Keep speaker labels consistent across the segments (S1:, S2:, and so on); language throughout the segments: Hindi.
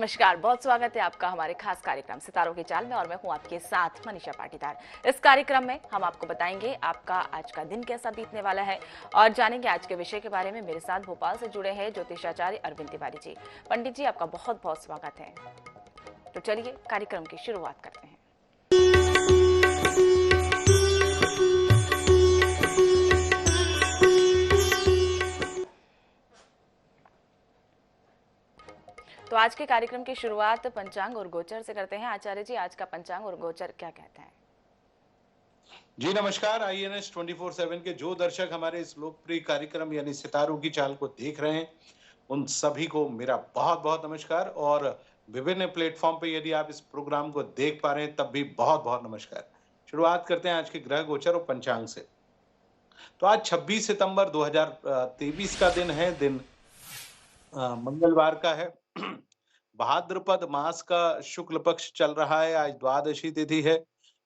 S1: नमस्कार, बहुत स्वागत है आपका हमारे खास कार्यक्रम सितारों की चाल में और मैं हूं आपके साथ मनीषा पाटीदार। इस कार्यक्रम में हम आपको बताएंगे आपका आज का दिन कैसा बीतने वाला है और जानेंगे आज के विषय के बारे में। मेरे साथ भोपाल से जुड़े हैं ज्योतिषाचार्य अरविंद तिवारी जी। पंडित जी, आपका बहुत बहुत स्वागत है। तो चलिए कार्यक्रम की शुरुआत करते हैं। तो आज के कार्यक्रम की शुरुआत पंचांग और गोचर से करते हैं। आचार्य जी, आज का पंचांग और गोचर क्या कहते हैं?
S2: जी नमस्कार। INS 24/7 के जो दर्शक हमारे इस लोकप्रिय कार्यक्रम यानी सितारों की चाल को देख रहे हैं, उन सभी को मेरा बहुत बहुत नमस्कार। और विभिन्न प्लेटफॉर्म पे यदि आप इस प्रोग्राम को देख पा रहे हैं तब भी बहुत बहुत नमस्कार। शुरुआत करते हैं आज के ग्रह गोचर और पंचांग से। तो आज 26 सितंबर 2023 का दिन है। दिन मंगलवार का है। भाद्रपद मास का शुक्ल पक्ष चल रहा है। आज द्वादशी तिथि है।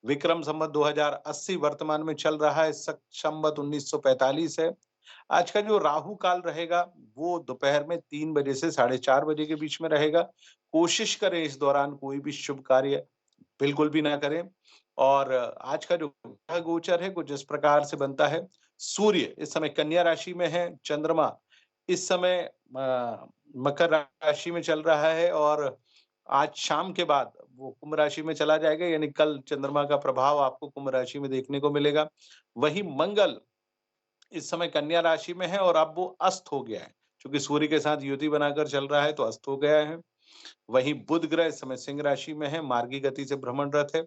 S2: विक्रम संवत 2080 वर्तमान में चल रहा है। संवत 1945 है। आज का जो राहु काल रहेगा वो दोपहर में 3 बजे से 4:30 बजे के बीच में रहेगा। कोशिश करें इस दौरान कोई भी शुभ कार्य बिल्कुल भी ना करें। और आज का जो ग्रह गोचर है कुछ इस प्रकार से बनता है। सूर्य इस समय कन्या राशि में है। चंद्रमा इस समय मकर राशि में चल रहा है और आज शाम के बाद वो कुंभ राशि में चला जाएगा, यानी कल चंद्रमा का प्रभाव आपको कुंभ राशि में देखने को मिलेगा। वही मंगल इस समय कन्या राशि में है और अब वो अस्त हो गया है, क्योंकि सूर्य के साथ युति बनाकर चल रहा है तो अस्त हो गया है। वहीं बुध ग्रह इस समय सिंह राशि में है, मार्गी गति से भ्रमणरत है।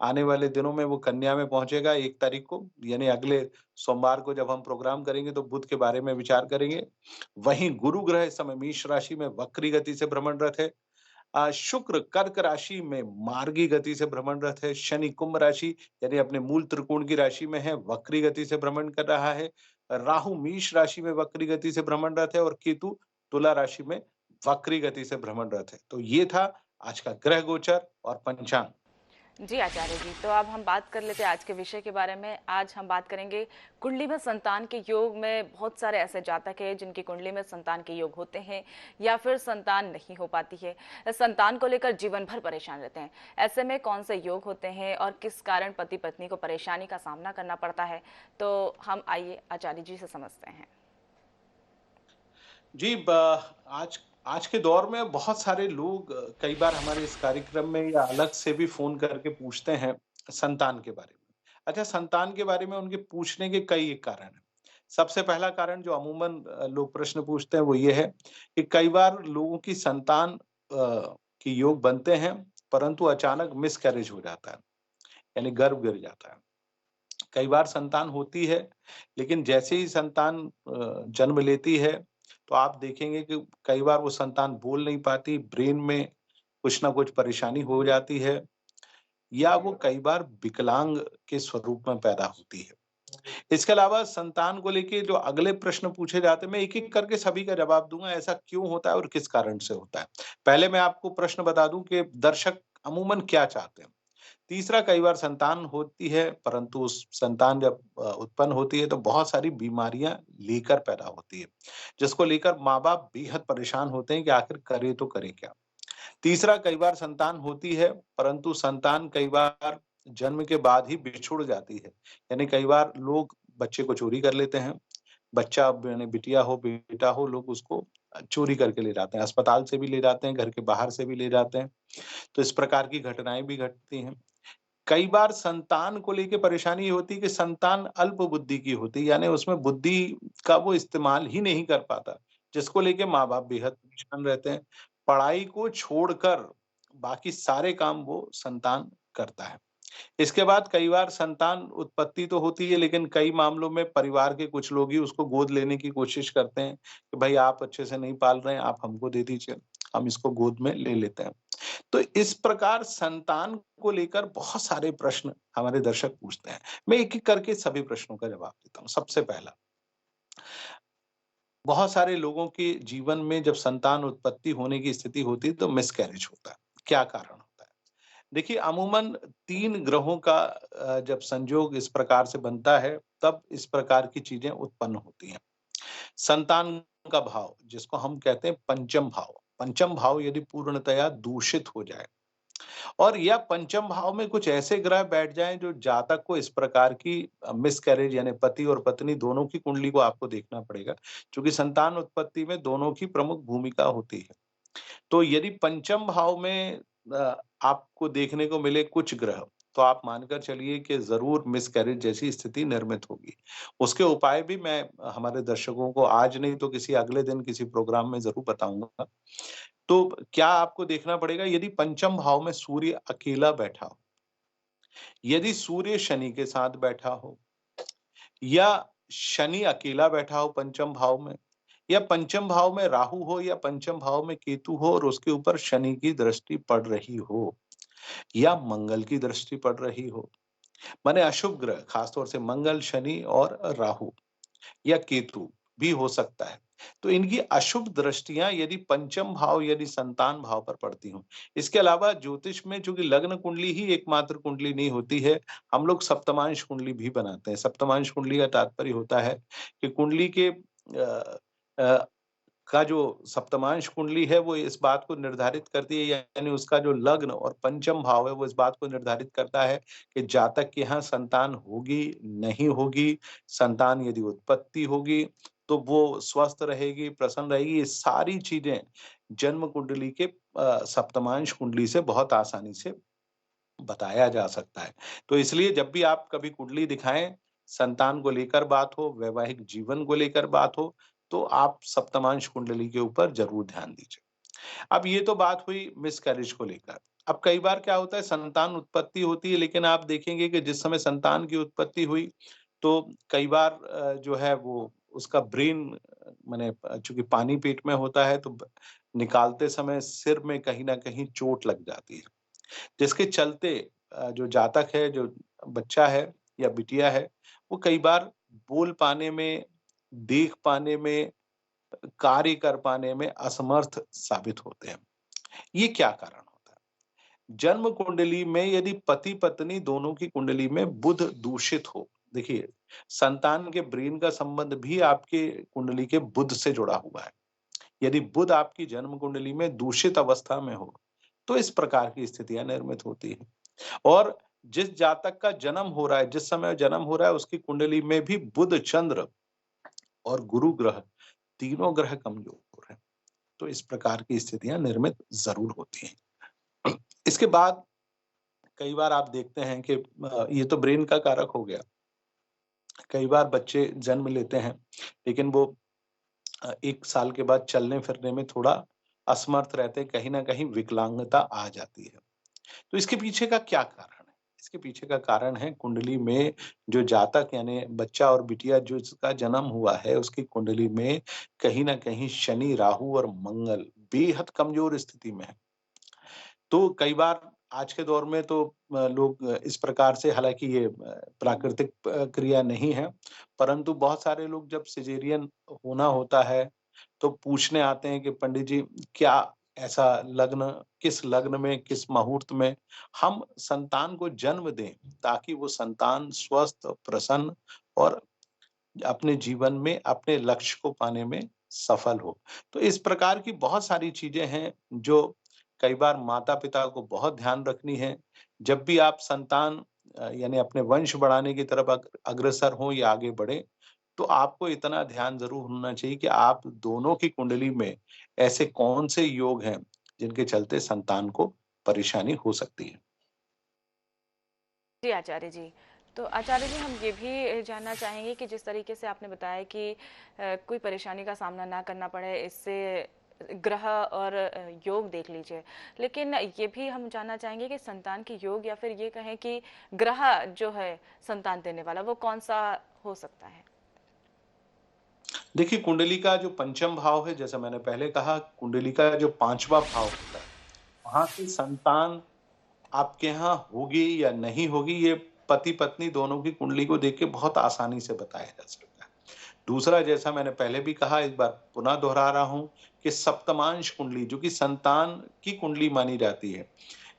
S2: आने वाले दिनों में वो कन्या में पहुंचेगा 1 तारीख को, यानी अगले सोमवार को जब हम प्रोग्राम करेंगे तो बुध के बारे में विचार करेंगे। वहीं गुरु ग्रह इस समय मेष राशि में वक्री गति से भ्रमणरत है। शुक्र कर्क राशि में मार्गी गति से भ्रमणरत है। शनि कुंभ राशि यानी अपने मूल त्रिकोण की राशि में है, वक्री गति से भ्रमण कर रहा है। राहु मेष राशि में वक्री गति से भ्रमणरत है और केतु तुला राशि में वक्री गति से भ्रमणरत है। तो ये था आज का ग्रह गोचर और पंचांग।
S1: जी आचार्य जी, तो अब हम बात कर लेते हैं आज के विषय के बारे में। आज हम बात करेंगे कुंडली में संतान के योग में। बहुत सारे ऐसे जातक हैं जिनकी कुंडली में संतान के योग होते हैं या फिर संतान नहीं हो पाती है। संतान को लेकर जीवन भर परेशान रहते हैं। ऐसे में कौन से योग होते हैं और किस कारण पति पत्नी को परेशानी का सामना करना पड़ता है, तो हम आइए आचार्य जी से समझते हैं।
S2: जी आज के दौर में बहुत सारे लोग कई बार हमारे इस कार्यक्रम में या अलग से भी फोन करके पूछते हैं संतान के बारे में। अच्छा, संतान के बारे में उनके पूछने के कई एक कारण हैं। सबसे पहला कारण जो अमूमन लोग प्रश्न पूछते हैं वो ये है कि कई बार लोगों की संतान की योग बनते हैं परंतु अचानक मिसकैरेज हो जाता है, यानी गर्भ गिर जाता है। कई बार संतान होती है लेकिन जैसे ही संतान जन्म लेती है तो आप देखेंगे कि कई बार वो संतान बोल नहीं पाती, ब्रेन में कुछ ना कुछ परेशानी हो जाती है या वो कई बार विकलांग के स्वरूप में पैदा होती है। इसके अलावा संतान को लेके जो अगले प्रश्न पूछे जाते हैं, मैं एक-एक करके सभी का जवाब दूंगा, ऐसा क्यों होता है और किस कारण से होता है। पहले मैं आपको प्रश्न बता दूं कि दर्शक अमूमन क्या चाहते हैं। तीसरा, कई बार संतान होती है परंतु उस संतान जब उत्पन्न होती है तो बहुत सारी बीमारियां लेकर पैदा होती है, जिसको लेकर माँ-बाप बेहद परेशान होते हैं कि आखिर करे तो करे क्या। तीसरा, कई बार संतान होती है परंतु संतान कई बार जन्म के बाद ही बिछुड़ जाती है, यानी कई बार लोग बच्चे को चोरी कर लेते हैं। बच्चा यानी बिटिया हो बेटा हो, लोग उसको चोरी करके ले जाते हैं, अस्पताल से भी ले जाते हैं, घर के बाहर से भी ले जाते हैं। तो इस प्रकार की घटनाएं भी घटती हैं। कई बार संतान को लेके परेशानी ये होती है कि संतान अल्प बुद्धि की होती है, यानी उसमें बुद्धि का वो इस्तेमाल ही नहीं कर पाता, जिसको लेके माँ-बाप बेहद परेशान रहते हैं। पढ़ाई को छोड़कर बाकी सारे काम वो संतान करता है। इसके बाद कई बार संतान उत्पत्ति तो होती है लेकिन कई मामलों में परिवार के कुछ लोग ही उसको गोद लेने की कोशिश करते हैं कि भाई आप अच्छे से नहीं पाल रहे हैं, आप हमको दे दीजिए, हम इसको गोद में ले लेते हैं। तो इस प्रकार संतान को लेकर बहुत सारे प्रश्न हमारे दर्शक पूछते हैं। मैं एक-एक करके सभी प्रश्नों का जवाब देता हूँ। सबसे पहला, बहुत सारे लोगों के जीवन में जब संतान उत्पत्ति होने की स्थिति होती है तो मिसकैरेज होता है। क्या कारण होता है? देखिए, अमूमन 3 ग्रहों का जब संयोग इस प्रकार से बनता है तब इस प्रकार की चीजें उत्पन्न होती हैं। संतान का भाव जिसको हम कहते हैं पंचम भाव, पंचम भाव यदि पूर्णतया दूषित हो जाए और या पंचम भाव में कुछ ऐसे ग्रह बैठ जाएँ जो जातक को इस प्रकार की मिसकैरेज यानी पति और पत्नी दोनों की कुंडली को आपको देखना पड़ेगा, क्योंकि संतान उत्पत्ति में दोनों की प्रमुख भूमिका होती है। तो यदि पंचम भाव में आपको देखने को मिले कुछ ग्रह, तो आप मानकर चलिए कि ज़रूर मिसकैरेज जैसी स्थिति निर्मित होगी। उसके उपाय भी मैं हमारे दर्शकों को आज नहीं तो किसी अगले दिन किसी प्रोग्राम में ज़रूर बताऊँगा। तो क्या आपको देखना पड़ेगा यदि पंचम भाव में सूर्य अकेला बैठा हो, यदि सूर्य शनि के साथ बैठा हो या शनि अकेला बैठा हो पंचम भाव में या पंचम भाव में राहु हो या पंचम भाव में केतु हो और उसके ऊपर शनि की दृष्टि पड़ रही हो या मंगल की दृष्टि पड़ रही हो, माने अशुभ ग्रह खासतौर से मंगल, शनि और राहु या केतु भी हो सकता है। तो इनकी अशुभ दृष्टियां यदि पंचम भाव यदि संतान भाव पर पड़ती हों, इसके अलावा ज्योतिष में चूंकि लग्न कुंडली ही एकमात्र कुंडली नहीं होती है, हम लोग सप्तमांश कुंडली भी बनाते हैं। सप्तमांश कुंडली का तात्पर्य होता है कि कुंडली के अ, का जो सप्तमांश कुंडली है वो इस बात को निर्धारित करती है यानी उसका जो लग्न और पंचम भाव है वो इस बात को निर्धारित करता है कि जातक के यहाँ संतान होगी, नहीं होगी, संतान यदि उत्पत्ति होगी तो वो स्वस्थ रहेगी, प्रसन्न रहेगी। ये सारी चीजें जन्म कुंडली के सप्तमांश कुंडली से बहुत आसानी से बताया जा सकता है। तो इसलिए जब भी आप कभी कुंडली दिखाएँ, संतान को लेकर बात हो, वैवाहिक जीवन को लेकर बात हो, तो आप सप्तमांश कुंडली के ऊपर ज़रूर ध्यान दीजिए। अब ये तो बात हुई मिसकैरेज को लेकर। अब कई बार क्या होता है संतान उत्पत्ति होती है लेकिन आप देखेंगे कि जिस समय संतान की उत्पत्ति हुई, तो कई बार जो है वो उसका ब्रेन माने चूँकि पानी पेट में होता है तो ब निकालते समय सिर में कहीं न कहीं चोट लग जाती है। जिसके चलते जो जातक है, जो बच्चा है या बिटिया है, वो कई बार बोल पाने में, देख पाने में, कार्य कर पाने में असमर्थ साबित होते हैं। ये क्या कारण होता है? जन्म कुंडली में यदि पति-पत्नी दोनों की कुंडली में बुध दूषित हो, देखिए संतान के ब्रेन का संबंध भी आपके कुंडली के बुध से जुड़ा हुआ है। यदि बुध आपकी जन्म कुंडली में दूषित अवस्था में हो, तो इस प्रकार की स्थितियाँ निर्मित होती हैं। और जिस जातक का जन्म हो रहा है, जिस समय जन्म हो रहा है, उसकी कुंडली में भी बुध, चंद्र और गुरु ग्रह, तीनों ग्रह कमज़ोर हैं। तो इस प्रकार की स्थितियाँ निर्मित ज़रूर होती हैं। इसके बाद कई बार आप देखते हैं कि ये तो ब्रेन का कारक हो गया। कई बार बच्चे जन्म लेते हैं, लेकिन वो 1 साल के बाद चलने-फिरने में थोड़ा असमर्थ रहते हैं, कहीं न कहीं विकलांगता आ जाती है। तो इसके पीछे का क्या कारण है? इसके पीछे का कारण है कुंडली में जो जातक यानी बच्चा और बिटिया जो जिसका जन्म हुआ है, उसकी कुंडली में कहीं न कहीं शनि, राहु और मंगल बेहद कमज़ोर स्थिति में है। तो कई बार आज के दौर में तो लोग इस प्रकार से हालाँकि ये प्राकृतिक क्रिया नहीं है, परंतु बहुत सारे लोग जब सिज़ेरियन होना होता है, तो पूछने आते हैं कि पंडित जी क्या ऐसा लग्न किस लग्न में, किस मुहूर्त में हम संतान को जन्म दें, ताकि वो संतान स्वस्थ, प्रसन्न और अपने जीवन में अपने लक्ष्य को पाने में सफल हो। तो इस प्रकार की बहुत सारी चीज़ें हैं जो कई बार माता-पिता को बहुत ध्यान रखनी है। जब भी आप संतान यानी अपने वंश बढ़ाने की तरफ अग्रसर हों या आगे बढ़ें, तो आपको इतना ध्यान ज़रूर होना चाहिए कि आप दोनों की कुंडली में ऐसे कौन से योग हैं, जिनके चलते संतान को परेशानी हो सकती है।
S1: जी आचार्य जी। तो आचार्य जी हम ये भी जानना चाहेंगे कि जिस तरीके से आपने बताया कि कोई परेशानी का सामना ना करना पड़े इससे ग्रह और योग देख लीजिए। लेकिन ये भी हम जानना चाहेंगे कि संतान की योग या फिर ये कहें कि ग्रह जो है संतान देने वाला वो कौन-सा हो सकता है?
S2: देखिए कुंडली का जो पंचम भाव है, जैसा मैंने पहले कहा कुंडली का जो 5वां भाव होता है, वहाँ से संतान आपके यहाँ होगी या नहीं होगी, ये पति-पत्नी दोनों की कुंडली को देख के बहुत आसानी से बताया जा सकता है। दूसरा जैसा मैंने पहले भी कहा, एक बार पुनः दोहरा रहा हूँ कि सप्तमांश कुंडली जो कि संतान की कुंडली मानी जाती है,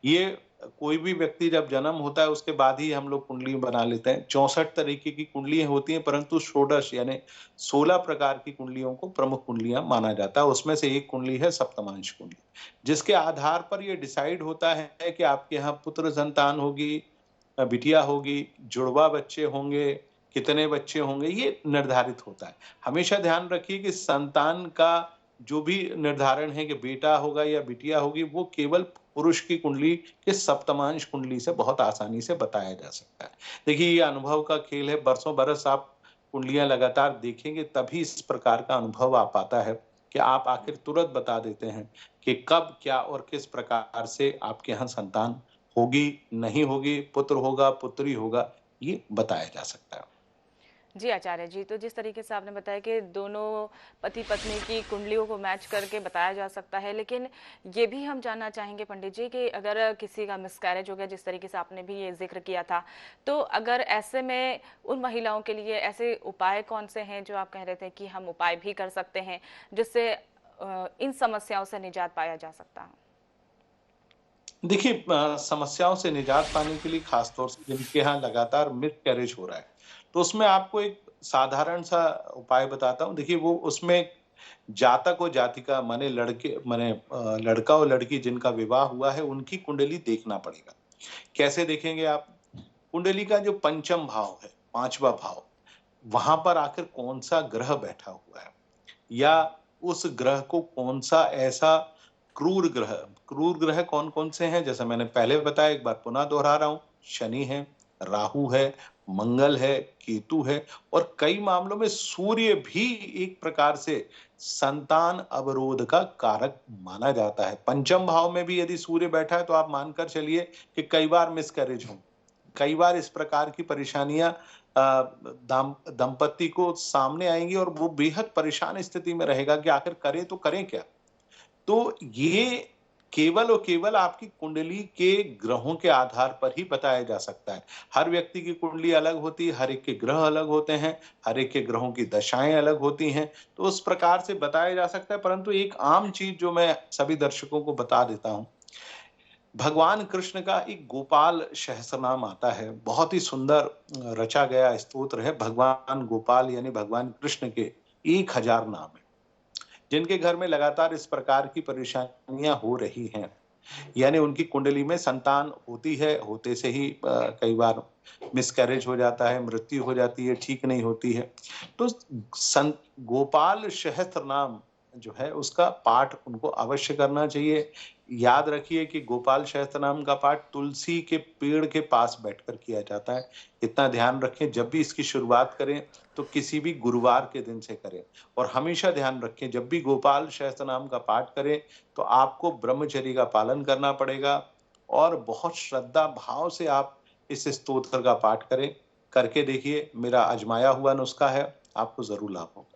S2: ये कोई भी व्यक्ति जब जन्म होता है उसके बाद ही हम लोग कुंडली बना लेते हैं। 64 तरीके की कुंडलियाँ होती हैं, परंतु षोडश यानी 16 प्रकार की कुंडलियों को प्रमुख कुंडलियाँ माना जाता है। उसमें से एक कुंडली है सप्तमांश कुंडली, जिसके आधार पर ये डिसाइड होता है कि आपके यहाँ पुत्र संतान होगी, बिटिया होगी, जुड़वा बच्चे होंगे, कितने बच्चे होंगे, ये निर्धारित होता है। हमेशा ध्यान रखिए कि संतान का जो भी निर्धारण है कि बेटा होगा या बिटिया होगी, वो केवल पुरुष की कुंडली के सप्तमांश कुंडली से बहुत आसानी से बताया जा सकता है। देखिए, ये अनुभव का खेल है, बरसों बरस आप कुंडलियाँ लगातार देखेंगे तभी इस प्रकार का अनुभव आ पाता है कि आप आखिर तुरंत बता देते हैं कि कब, क्या और किस प्रकार से आपके यहाँ संतान होगी, नहीं होगी, पुत्र होगा, पुत्री होगा, ये बताया जा सकता है।
S1: जी आचार्य जी, तो जिस तरीके से आपने बताया कि दोनों पति पत्नी की कुंडलियों को मैच करके बताया जा सकता है, लेकिन ये भी हम जानना चाहेंगे पंडित जी कि अगर किसी का मिसकैरेज हो गया, जिस तरीके से आपने भी ये जिक्र किया था, तो अगर ऐसे में उन महिलाओं के लिए ऐसे उपाय कौन से हैं जो आप कह रहे थे कि हम उपाय भी कर सकते हैं जिससे इन समस्याओं से निजात पाया जा सकता है?
S2: देखिए, समस्याओं से निजात पाने के लिए खास तौर से जिनके यहाँ लगातार मिसकैरेज हो रहा है, तो उसमें आपको एक साधारण सा उपाय बताता हूँ। देखिए, वो उसमें जातक और जातिका माने लड़का और लड़की जिनका विवाह हुआ है, उनकी कुंडली देखना पड़ेगा। कैसे देखेंगे आप? कुंडली का जो पंचम भाव है, 5वां भाव, वहाँ पर आखिर कौन-सा ग्रह बैठा हुआ है? या उस ग्रह को कौन-सा ऐसा क्रूर ग्रह कौन-कौन से हैं? जैसा मैंने पहले बताया, एक बार पुनः दोहरा रहा हूँ, शनि है, राहु है, मंगल है, केतु है और कई मामलों में सूर्य भी एक प्रकार से संतान अवरोध का कारक माना जाता है। पंचम भाव में भी यदि सूर्य बैठा है तो आप मानकर चलिए कि कई बार मिसकैरेज होंगे। कई बार इस प्रकार की परेशानियाँ दंपति को सामने आएँगी और वो बेहद परेशान स्थिति में रहेगा कि आखिर करे तो करें क्या? तो ये केवल और केवल आपकी कुंडली के ग्रहों के आधार पर ही बताया जा सकता है। हर व्यक्ति की कुंडली अलग होती है, हर एक के ग्रह अलग होते हैं, हर एक के ग्रहों की दशाएँ अलग होती हैं, तो उस प्रकार से बताया जा सकता है। परंतु एक आम चीज़ जो मैं सभी दर्शकों को बता देता हूँ, भगवान कृष्ण का एक गोपाल सहस्रनाम आता है, बहुत ही सुंदर रचा गया स्तोत्र है। भगवान गोपाल यानी भगवान कृष्ण के 1000 नाम हैं, जिनके घर में लगातार इस प्रकार की परेशानियाँ हो रही हैं, यानी उनकी कुंडली में संतान होती है, होते से ही कई बार मिसकैरेज हो जाता है, मृत्यु हो जाती है, ठीक नहीं होती है। तो गोपाल सहस्त्रनाम जो है उसका पाठ उनको अवश्य करना चाहिए। याद रखिए कि गोपाल सहस्त्रनाम का पाठ तुलसी के पेड़ के पास बैठकर किया जाता है। इतना ध्यान रखें, जब भी इसकी शुरुआत करें तो किसी भी गुरुवार के दिन से करें और हमेशा ध्यान रखें, जब भी गोपाल सहस्त्रनाम का पाठ करें तो आपको ब्रह्मचर्य का पालन करना पड़ेगा और बहुत श्रद्धा भाव से आप इस स्तोत्र का पाठ करें। करके देखिए, मेरा आजमाया हुआ नुस्खा है, आपको ज़रूर लाभ होगा।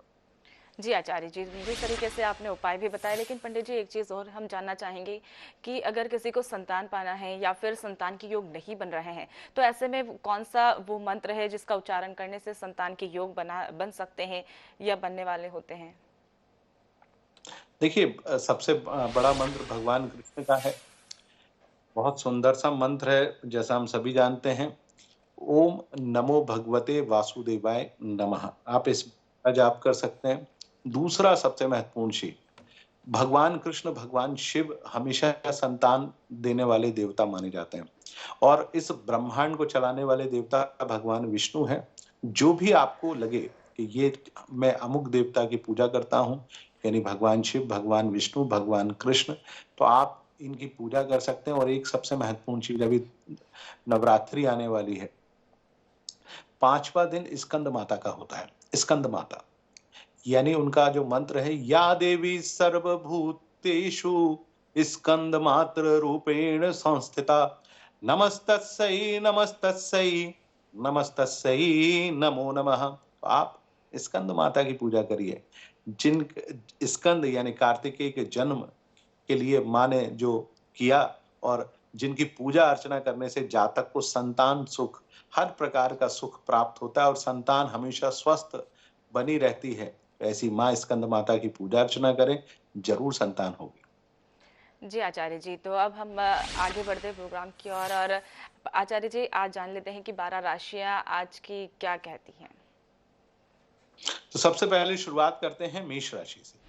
S1: जी आचार्य जी, जिस तरीके से आपने उपाय भी बताए, लेकिन पंडित जी एक चीज़ और हम जानना चाहेंगे कि अगर किसी को संतान पाना है या फिर संतान के योग नहीं बन रहे हैं, तो ऐसे में कौन सा वो मंत्र है जिसका उच्चारण करने से संतान के योग बन सकते हैं या बनने वाले होते हैं?
S2: देखिए, सबसे बड़ा मंत्र भगवान कृष्ण का है। बहुत सुंदर सा मंत्र है, जैसा हम सभी जानते हैं। ओम नमो भगवते वासुदेवाय नमः। आप इसका जाप कर सकते हैं। दूसरा सबसे महत्वपूर्ण चीज़, भगवान कृष्ण, भगवान शिव हमेशा संतान देने वाले देवता माने जाते हैं और इस ब्रह्मांड को चलाने वाले देवता भगवान विष्णु हैं। जो भी आपको लगे कि ये मैं अमुक देवता की पूजा करता हूँ, यानी भगवान शिव, भगवान विष्णु, भगवान कृष्ण, तो आप इनकी पूजा कर सकते हैं। और एक सबसे महत्वपूर्ण चीज़, अभी नवरात्रि आने वाली है, 5वां दिन स्कंद माता का होता है। स्कंद माता यानी उनका जो मंत्र है, या देवी सर्वभूतेषु स्कंदमात्र रूपेण संस्थिता, नमस्तस्यै नमस्तस्यै नमस्तस्यै नमो नमः। तो आप स्कंद माता की पूजा करिए। जिन स्कंद यानी कार्तिकेय के जन्म के लिए माँ ने जो किया और जिनकी पूजा अर्चना करने से जातक को संतान सुख, हर प्रकार का सुख प्राप्त होता है और संतान हमेशा स्वस्थ बनी रहती है। ऐसी माँ स्कंद माता की पूजा अर्चना करें, जरूर संतान होगी।
S1: जी आचार्य जी, तो अब हम आगे बढ़ते हैं प्रोग्राम की ओर और आचार्य जी आज जान लेते हैं कि 12 राशियां आज की क्या कहती हैं।
S2: तो सबसे पहले शुरुआत करते हैं मेष राशि से।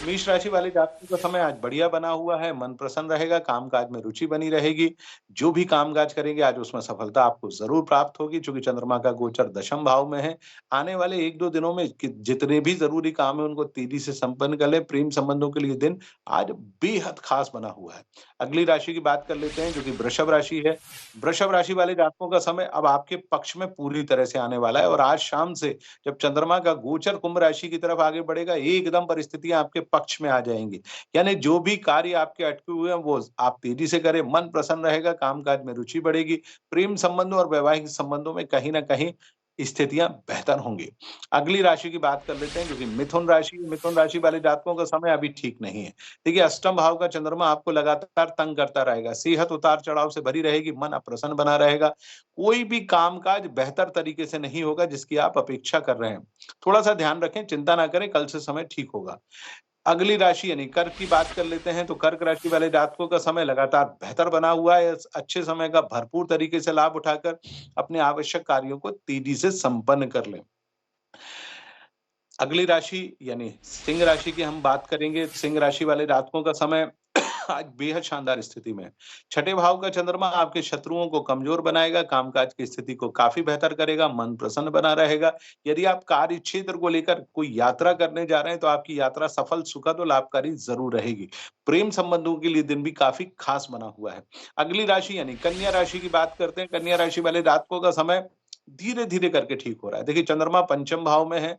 S2: तो मेष राशि वाले जातकों का समय आज बढ़िया बना हुआ है, मन प्रसन्न रहेगा, काम-काज में रुचि बनी रहेगी। जो भी काम-काज करेंगे आज उसमें सफलता आपको ज़रूर प्राप्त होगी, चूँकि चंद्रमा का गोचर दशम भाव में है। आने वाले 1-2 दिनों में कि जितने भी ज़रूरी काम है उनको तेज़ी से संपन्न कर लें। प्रेम संबंधों के लिए दिन आज बेहद खास बना हुआ है। अगली राशि की बात कर लेते हैं जो कि वृषभ राशि है। वृषभ राशि वाले जातकों का समय अब आपके पक्ष में पूरी तरह से आने वाला है और आज शाम से जब चंद्रमा का गोचर कुंभ राशि की तरफ आगे बढ़ेगा, एकदम परिस्थितियाँ आपके पक्ष में आ जाएँगी। यानी जो भी कार्य आपके अटके हुए हैं, वो आप तेज़ी से करें, मन प्रसन्न रहेगा, काम-काज में रुचि बढ़ेगी, प्रेम संबंधों और वैवाहिक संबंधों में कहीं न कहीं स्थितियाँ बेहतर होंगी। अगली राशि की बात कर लेते हैं, जो कि मिथुन राशि है। मिथुन राशि वाले जातकों का समय अभी ठीक नहीं है। देखिए, अष्टम भाव का चंद्रमा आपको लगातार तंग करता रहेगा, सेहत उतार-चढ़ाव से भरी रहेगी, मन अप्रसन्न बना रहेगा। कोई भी काम-काज बेहतर तरीके से नहीं होगा, जिसकी आप अपेक्षा कर रहे हैं। थोड़ा-सा ध्यान रखें, चिंता ना करें, कल से समय ठीक होगा। अगली राशि यानी कर्क की बात कर लेते हैं, तो कर्क राशि वाले जातकों का समय लगातार बेहतर बना हुआ है। इस अच्छे समय का भरपूर तरीके से लाभ उठाकर अपने आवश्यक कार्यों को तेज़ी से संपन्न कर लें। अगली राशि यानी सिंह राशि की हम बात करेंगे। सिंह राशि वाले जातकों का समय आज बेहद शानदार स्थिति में है। छठे भाव का चंद्रमा आपके शत्रुओं को कमजोर बनाएगा, कामकाज की स्थिति को काफ़ी बेहतर करेगा, मन प्रसन्न बना रहेगा। यदि आप कार्य क्षेत्र को लेकर कोई यात्रा करने जा रहे हैं, तो आपकी यात्रा सफल, सुखद और लाभकारी ज़रूर रहेगी। प्रेम संबंधों के लिए दिन भी काफ़ी खास बना हुआ है। अगली राशि यानी कन्या राशि की बात करते हैं। कन्या राशि वाले जातकों का समय धीरे-धीरे करके ठीक हो रहा है। देखिए, चंद्रमा पंचम भाव में है,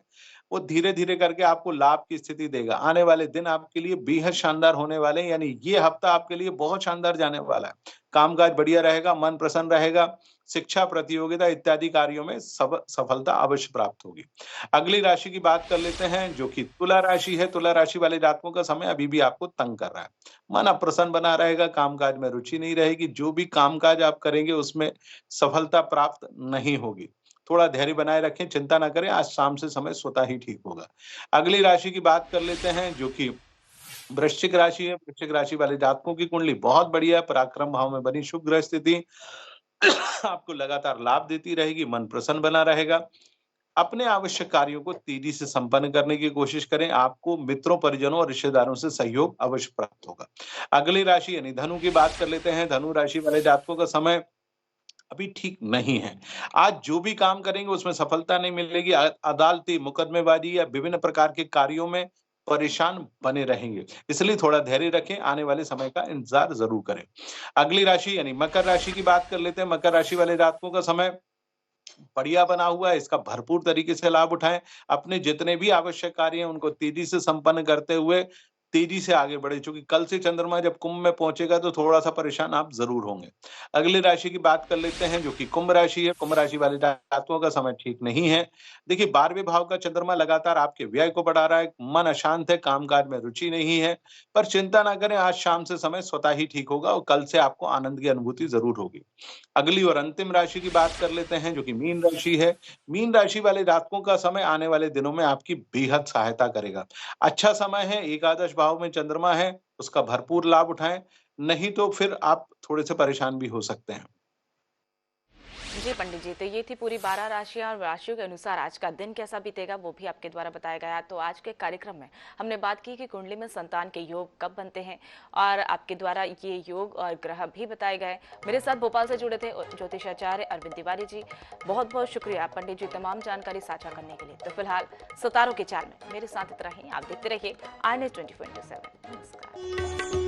S2: वो धीरे-धीरे करके आपको लाभ की स्थिति देगा। आने वाले दिन आपके लिए बेहद शानदार होने वाले हैं, यानी ये हफ्ता आपके लिए बहुत शानदार जाने वाला है। कामकाज बढ़िया रहेगा, मन प्रसन्न रहेगा, शिक्षा, प्रतियोगिता इत्यादि कार्यों में सफलता अवश्य प्राप्त होगी। अगली राशि की बात कर लेते हैं, जो कि तुला राशि है। तुला राशि वाले जातकों का समय अभी भी आपको तंग कर रहा है। मन अप्रसन्न बना रहेगा, कामकाज में रुचि नहीं रहेगी, जो भी कामकाज आप करेंगे उसमें सफलता प्राप्त नहीं होगी। थोड़ा धैर्य बनाए रखें, चिंता ना करें, आज शाम से समय स्वतः ही ठीक होगा। अगली राशि की बात कर लेते हैं, जो कि वृश्चिक राशि है। वृश्चिक राशि वाले जातकों की कुंडली बहुत बढ़िया है, पराक्रम भाव में बनी शुभ ग्रह स्थिति आपको लगातार लाभ देती रहेगी, मन प्रसन्न बना रहेगा। अपने आवश्यक कार्यों को तेजी से संपन्न करने की कोशिश करें, आपको मित्रों, परिजनों और रिश्तेदारों से सहयोग अवश्य प्राप्त होगा। अगली राशि यानी धनु की बात कर लेते हैं। धनु राशि वाले जातकों का समय अभी ठीक नहीं है। आज जो भी काम करेंगे उसमें सफलता नहीं मिलेगी। अदालती, मुकदमेबाजी या विभिन्न प्रकार के कार्यों में परेशान बने रहेंगे। इसलिए थोड़ा धैर्य रखें, आने वाले समय का इंतज़ार ज़रूर करें। अगली राशि यानी मकर राशि की बात कर लेते हैं। मकर राशि वाले जातकों का समय बढ़िया बना हुआ है, इसका भरपूर तरीके से लाभ उठाएँ। अपने जितने भी आवश्यक कार्य हैं उनको तेज़ी से संपन्न करते हुए तेज़ी से आगे बढ़ें, चूँकि कल से चंद्रमा जब कुंभ में पहुँचेगा तो थोड़ा-सा परेशान आप ज़रूर होंगे। अगली राशि की बात कर लेते हैं, जो कि कुंभ राशि है। कुंभ राशि वाले जातकों का समय ठीक नहीं है। देखिए, 12वें भाव का चंद्रमा लगातार आपके व्यय को बढ़ा रहा है, मन अशांत है, काम-काज में रुचि नहीं है। पर चिंता ना करें, आज शाम से समय स्वतः ही ठीक होगा और कल से आपको आनंद की अनुभूति ज़रूर होगी। अगली और अंतिम राशि की बात कर लेते हैं, जो कि मीन राशि है। मीन राशि वाले जातकों का समय आने वाले दिनों में आपकी बेहद सहायता करेगा। अच्छा समय है, एकादश भाव में चंद्रमा है, उसका भरपूर लाभ उठाएँ, नहीं तो फिर आप थोड़े-से परेशान भी हो सकते हैं।
S1: जी पंडित जी, तो ये थी पूरी 12 राशियां और राशियों के अनुसार आज का दिन कैसा बीतेगा वो भी आपके द्वारा बताया गया। तो आज के कार्यक्रम में हमने बात की कि कुंडली में संतान के योग कब बनते हैं और आपके द्वारा ये योग और ग्रह भी बताए गए। मेरे साथ भोपाल से जुड़े थे ज्योतिषाचार्य अरविंद तिवारी जी। बहुत बहुत शुक्रिया पंडित जी तमाम जानकारी साझा करने के लिए। तो फिलहाल सितारों के चाल में मेरे साथ इतना ही। आप देखते रहिए आई न्यूज़ 24/7। नमस्कार।